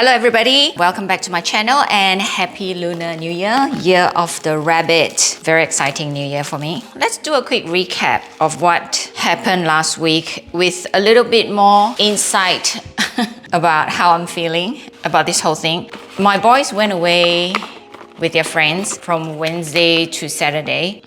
Hello everybody, welcome back to my channel and happy Lunar New Year, Year of the Rabbit. Very exciting new year for me. Let's do a quick recap of what happened last week with a little bit more insight about how I'm feeling about this whole thing. My boys went away with their friends from Wednesday to Saturday.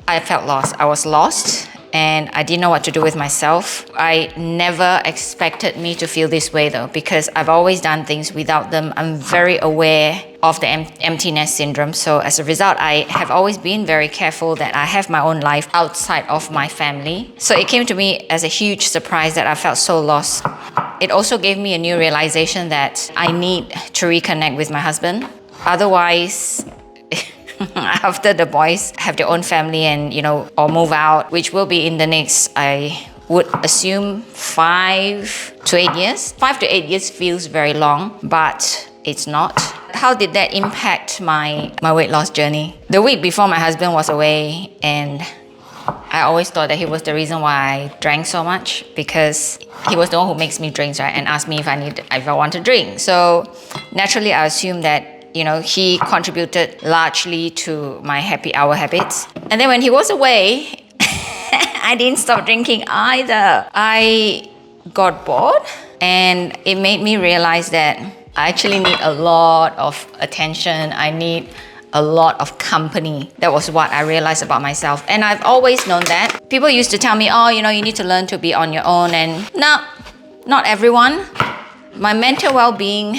I felt lost. I was lost and I didn't know what to do with myself. I never expected me to feel this way though, because I've always done things without them. I'm very aware of the empty nest syndrome. So as a result, I have always been very careful that I have my own life outside of my family. So it came to me as a huge surprise that I felt so lost. It also gave me a new realization that I need to reconnect with my husband. Otherwise, after the boys have their own family and, or move out, which will be in the next, I would assume 5 to 8 years. 5 to 8 years feels very long, but it's not. How did that impact my weight loss journey? The week before, my husband was away and I always thought that he was the reason why I drank so much, because he was the one who makes me drinks, right? And asked me if I want to drink. So naturally, I assumed that he contributed largely to my happy hour habits. And then when he was away, I didn't stop drinking either. I got bored and it made me realize that I actually need a lot of attention. I need a lot of company. That was what I realized about myself. And I've always known that. People used to tell me, you need to learn to be on your own. And no, not everyone. My mental well-being,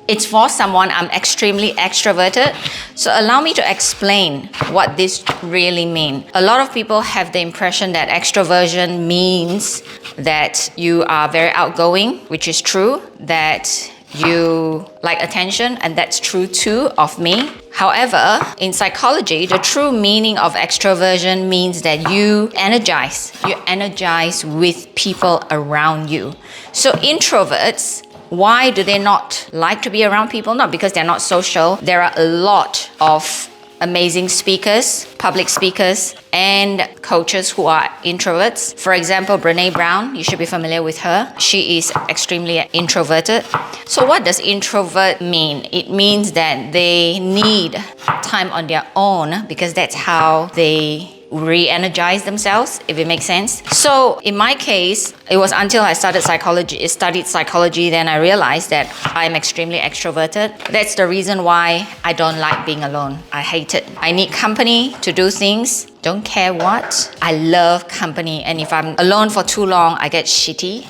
it's for someone. I'm extremely extroverted. So allow me to explain what this really means. A lot of people have the impression that extroversion means that you are very outgoing, which is true, that you like attention, and that's true too of me. However, in psychology, the true meaning of extroversion means that you energize with people around you. So introverts, why do they not like to be around people? Not because they're not social. There are a lot of amazing speakers, public speakers, and coaches who are introverts. For example, Brené Brown, you should be familiar with her. She is extremely introverted. So what does introvert mean? It means that they need time on their own because that's how they re-energize themselves, if it makes sense. So in my case, it was until I studied psychology, then I realized that I'm extremely extroverted. That's the reason why I don't like being alone. I hate it. I need company to do things. Don't care what. I love company. And if I'm alone for too long, I get shitty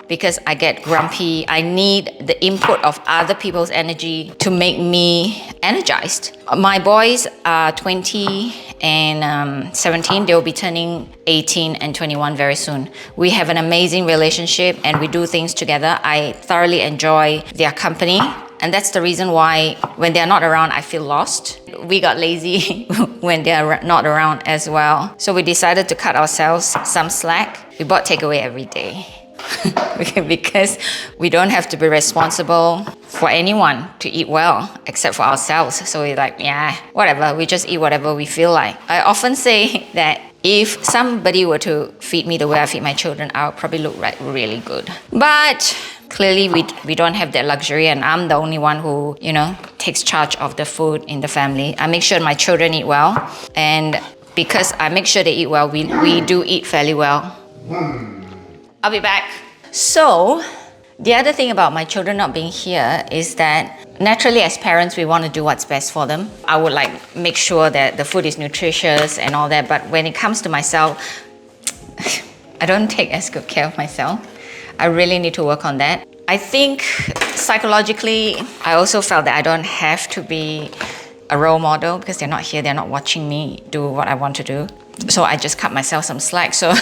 because I get grumpy. I need the input of other people's energy to make me energized. My boys are 20 and 17. They will be turning 18 and 21 very soon. We have an amazing relationship and we do things together. I thoroughly enjoy their company. And that's the reason why when they're not around, I feel lost. We got lazy when they're not around as well. So we decided to cut ourselves some slack. We bought takeaway every day. Because we don't have to be responsible for anyone to eat well except for ourselves. So we're like, whatever, we just eat whatever we feel like. I often say that if somebody were to feed me the way I feed my children, I would probably look really good. But clearly we don't have that luxury, and I'm the only one who, takes charge of the food in the family. I make sure my children eat well, and because I make sure they eat well, we do eat fairly well. I'll be back. So, the other thing about my children not being here is that naturally as parents, we want to do what's best for them. I would make sure that the food is nutritious and all that, but when it comes to myself, I don't take as good care of myself. I really need to work on that. I think psychologically, I also felt that I don't have to be a role model because they're not here, they're not watching me do what I want to do. So I just cut myself some slack. So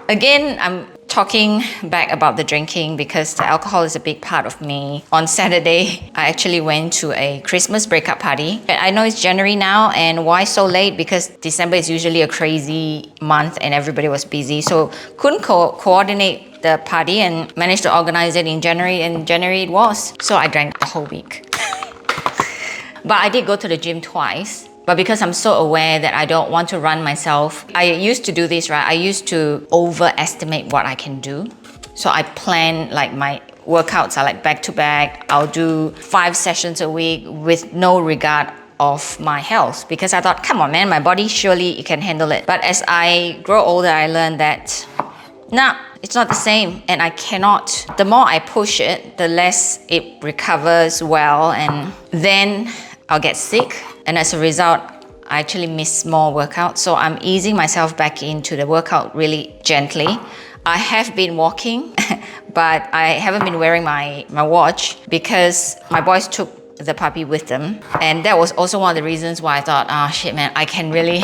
again, I'm talking back about the drinking because the alcohol is a big part of me. On Saturday, I actually went to a Christmas breakup party. I know it's January now, and why so late? Because December is usually a crazy month and everybody was busy. So couldn't coordinate the party and managed to organize it in January, and January it was. So I drank the whole week. But I did go to the gym twice. But because I'm so aware that I don't want to run myself, I used to do this, right? I used to overestimate what I can do. So I plan like my workouts are like back to back. I'll do 5 sessions a week with no regard of my health, because I thought, come on man, my body surely it can handle it. But as I grow older, I learned that nah, it's not the same, and I cannot. The more I push it, the less it recovers well, and then I'll get sick, and as a result, I actually miss more workouts. So I'm easing myself back into the workout really gently. I have been walking, but I haven't been wearing my watch because my boys took the puppy with them, and that was also one of the reasons why I thought, oh shit man, I can really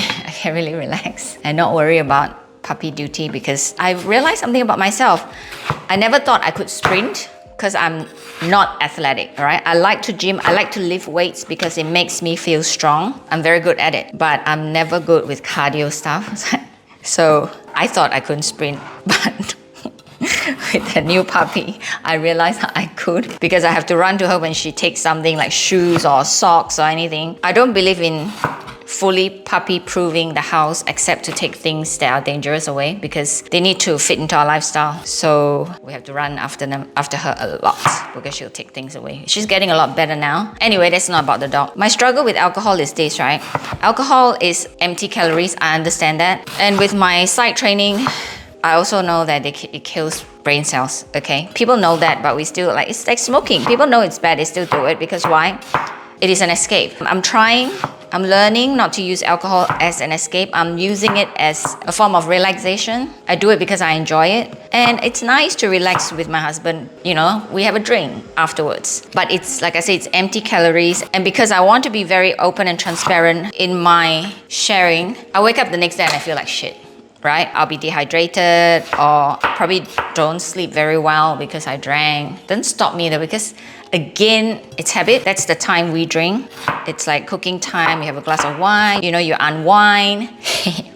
relax and not worry about puppy duty, because I realized something about myself. I never thought I could sprint because I'm not athletic, right? I like to gym, I like to lift weights because it makes me feel strong. I'm very good at it, but I'm never good with cardio stuff. So I thought I couldn't sprint, but with the new puppy, I realized I could, because I have to run to her when she takes something like shoes or socks or anything. I don't believe in fully puppy-proofing the house except to take things that are dangerous away, because they need to fit into our lifestyle. So we have to run after her a lot because she'll take things away. She's getting a lot better now. Anyway, that's not about the dog. My struggle with alcohol is this, right? Alcohol is empty calories, I understand that. And with my psych training, I also know that it kills brain cells, okay? People know that, but we still, like, it's like smoking. People know it's bad, they still do it, because why? It is an escape. I'm learning not to use alcohol as an escape. I'm using it as a form of relaxation. I do it because I enjoy it. And it's nice to relax with my husband. You know, we have a drink afterwards. But it's, like I say, it's empty calories. And because I want to be very open and transparent in my sharing, I wake up the next day and I feel like shit. Right? I'll be dehydrated, or probably don't sleep very well because I drank. Doesn't stop me though, because again, it's habit. That's the time we drink. It's like cooking time. You have a glass of wine, you know, you unwind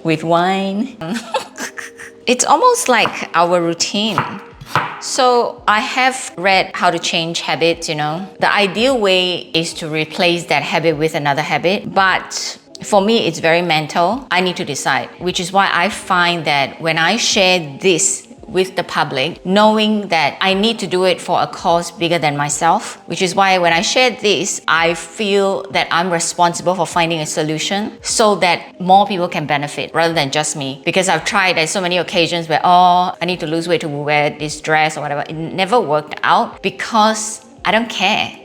with wine. It's almost like our routine. So I have read how to change habits, you know. The ideal way is to replace that habit with another habit, but for me, it's very mental. I need to decide, which is why I find that when I share this with the public, knowing that I need to do it for a cause bigger than myself, which is why when I share this, I feel that I'm responsible for finding a solution so that more people can benefit rather than just me. Because I've tried, there's so many occasions where, oh, I need to lose weight to wear this dress or whatever. It never worked out because I don't care.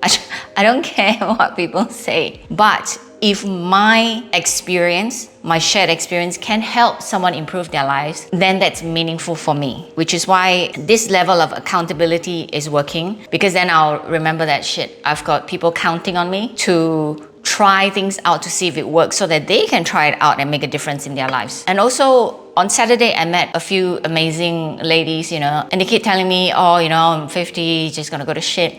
I don't care what people say. But if my experience, my shared experience can help someone improve their lives, then that's meaningful for me. Which is why this level of accountability is working, because then I'll remember that shit, I've got people counting on me to try things out to see if it works so that they can try it out and make a difference in their lives. And also, on Saturday, I met a few amazing ladies, you know, and they keep telling me, oh, you know, I'm 50, just gonna go to shit.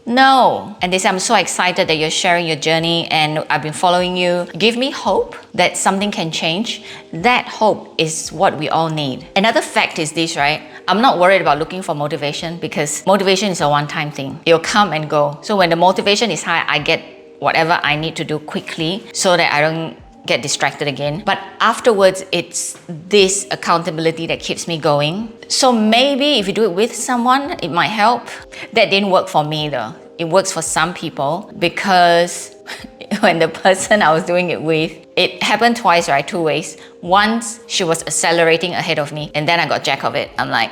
No. And they say, I'm so excited that you're sharing your journey and I've been following you. Give me hope that something can change. That hope is what we all need. Another fact is this, right? I'm not worried about looking for motivation, because motivation is a one-time thing. It'll come and go. So when the motivation is high, I get whatever I need to do quickly so that I don't get distracted again. But afterwards, it's this accountability that keeps me going. So maybe if you do it with someone, it might help. That didn't work for me though. It works for some people, because when the person I was doing it with, it happened twice, right? 2 ways. Once, she was accelerating ahead of me, and then I got jack of it. I'm like,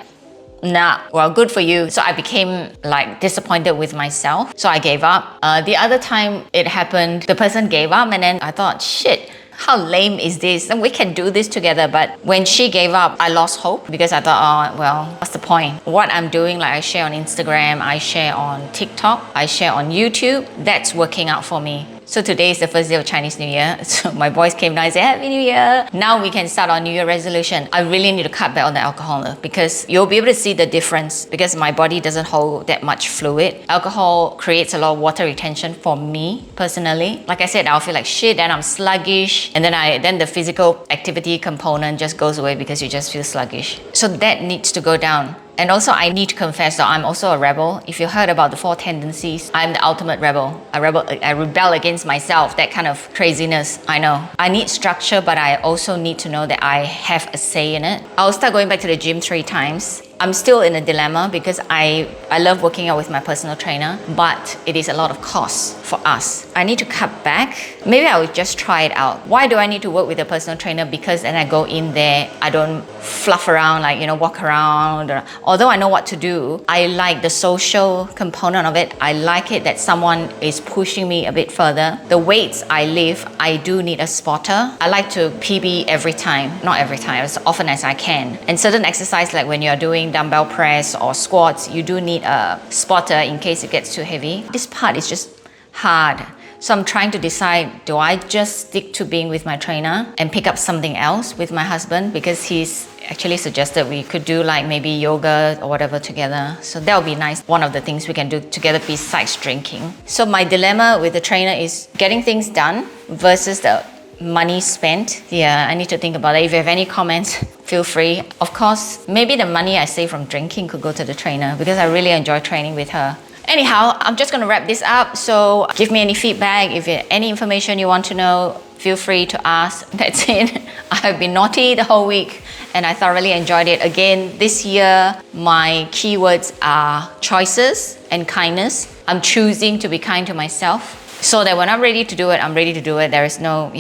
nah, well, good for you. So I became like disappointed with myself. So I gave up. The other time it happened, the person gave up, and then I thought, shit, how lame is this? And we can do this together. But when she gave up, I lost hope, because I thought, oh, well, what's the point? What I'm doing, like I share on Instagram, I share on TikTok, I share on YouTube, that's working out for me. So today is the first day of Chinese New Year. So my boys came down and said, Happy New Year. Now we can start our New Year resolution. I really need to cut back on the alcohol, because you'll be able to see the difference, because my body doesn't hold that much fluid. Alcohol creates a lot of water retention for me personally. Like I said, I'll feel like shit, and I'm sluggish. And then the physical activity component just goes away because you just feel sluggish. So that needs to go down. And also, I need to confess that I'm also a rebel. If you heard about the 4 tendencies, I'm the ultimate rebel. I rebel against myself, that kind of craziness, I know. I need structure, but I also need to know that I have a say in it. I'll start going back to the gym 3 times. I'm still in a dilemma because I love working out with my personal trainer, but it is a lot of cost for us. I need to cut back. Maybe I would just try it out. Why do I need to work with a personal trainer? Because then I go in there, I don't fluff around, like, walk around. Although I know what to do, I like the social component of it. I like it that someone is pushing me a bit further. The weights I lift, I do need a spotter. I like to PB every time, not every time, as often as I can. And certain exercise, like when you're doing dumbbell press or squats, you do need a spotter in case it gets too heavy. This part is just hard. So I'm trying to decide, do I just stick to being with my trainer and pick up something else with my husband? Because he's actually suggested we could do like maybe yoga or whatever together. So that would be nice. One of the things we can do together besides drinking. So my dilemma with the trainer is getting things done versus the money spent. Yeah, I need to think about it. If you have any comments, feel free. Of course, maybe the money I save from drinking could go to the trainer because I really enjoy training with her. Anyhow, I'm just going to wrap this up. So give me any feedback. If you have any information you want to know, feel free to ask. That's it. I've been naughty the whole week and I thoroughly enjoyed it. Again, this year, my keywords are choices and kindness. I'm choosing to be kind to myself so that when I'm ready to do it, I'm ready to do it. There is no,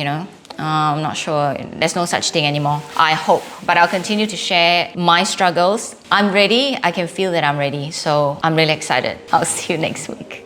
I'm not sure. There's no such thing anymore. I hope. But I'll continue to share my struggles. I'm ready. I can feel that I'm ready. So I'm really excited. I'll see you next week.